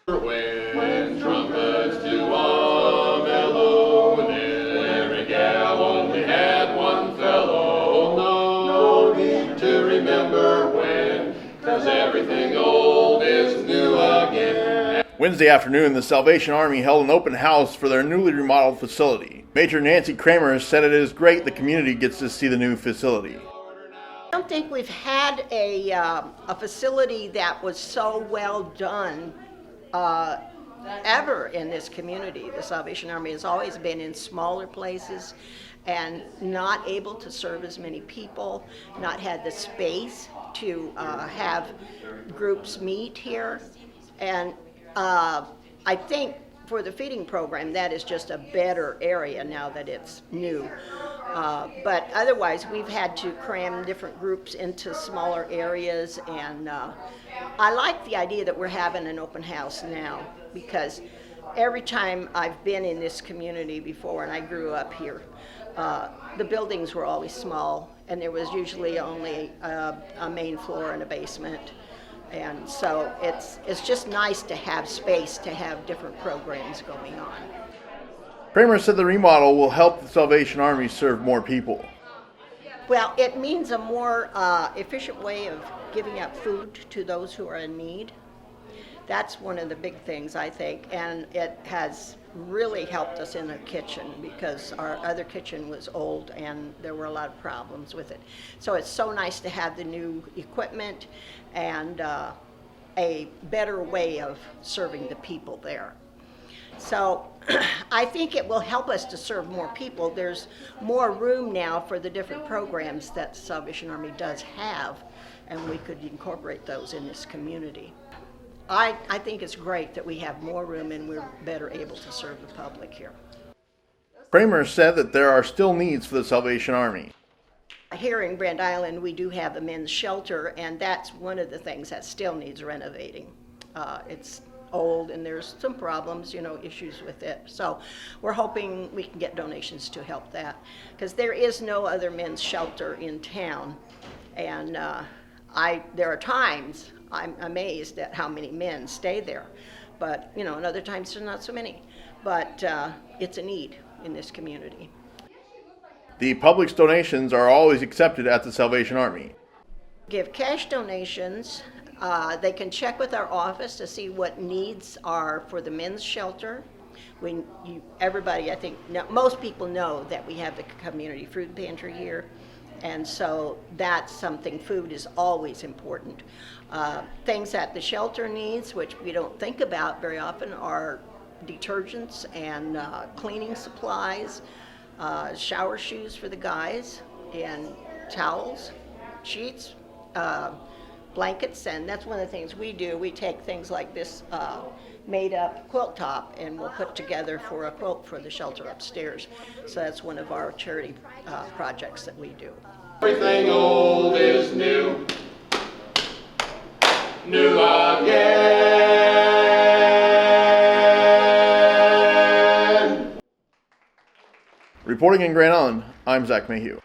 When trumpets do a mellow, and every gal only had one fellow. No need to remember when, 'cause everything old is new again. Wednesday afternoon, the Salvation Army held an open house for their newly remodeled facility. Major Nancy Kramer said it is great the community gets to see the new facility. I don't think we've had a facility that was so well done ever in this community. The Salvation Army has always been in smaller places and not able to serve as many people, not had the space to have groups meet here. And I think for the feeding program, that is just a better area now that it's new. But otherwise, we've had to cram different groups into smaller areas, and I like the idea that we're having an open house now, because every time I've been in this community before, and I grew up here, the buildings were always small, and there was usually only a main floor and a basement. And so it's just nice to have space to have different programs going on. Kramer said the remodel will help the Salvation Army serve more people. Well, it means a more efficient way of giving out food to those who are in need. That's one of the big things, I think, and it has really helped us in the kitchen because our other kitchen was old and there were a lot of problems with it. So it's so nice to have the new equipment and a better way of serving the people there. So I think it will help us to serve more people. There's more room now for the different programs that the Salvation Army does have, and we could incorporate those in this community. I think it's great that we have more room and we're better able to serve the public here. Kramer said that there are still needs for the Salvation Army. Here in Grand Island, we do have a men's shelter, and that's one of the things that still needs renovating. It's old and there's some problems, issues with it. So we're hoping we can get donations to help that, because there is no other men's shelter in town. And there are times I'm amazed at how many men stay there, but and other times there's not so many. But it's a need in this community. The public's donations are always accepted at the Salvation Army. Give cash donations. They can check with our office to see what needs are for the men's shelter. Everybody, I think, most people know that we have the community food pantry here. And so that's something, food is always important. Things that the shelter needs, which we don't think about very often, are detergents and cleaning supplies, shower shoes for the guys, and towels, sheets, blankets. And that's one of the things we do. We take things like this made up quilt top and we'll put together for a quilt for the shelter upstairs. So that's one of our charity projects that we do. Everything old is new, new again. Reporting in Grand Island, I'm Zach Mayhew.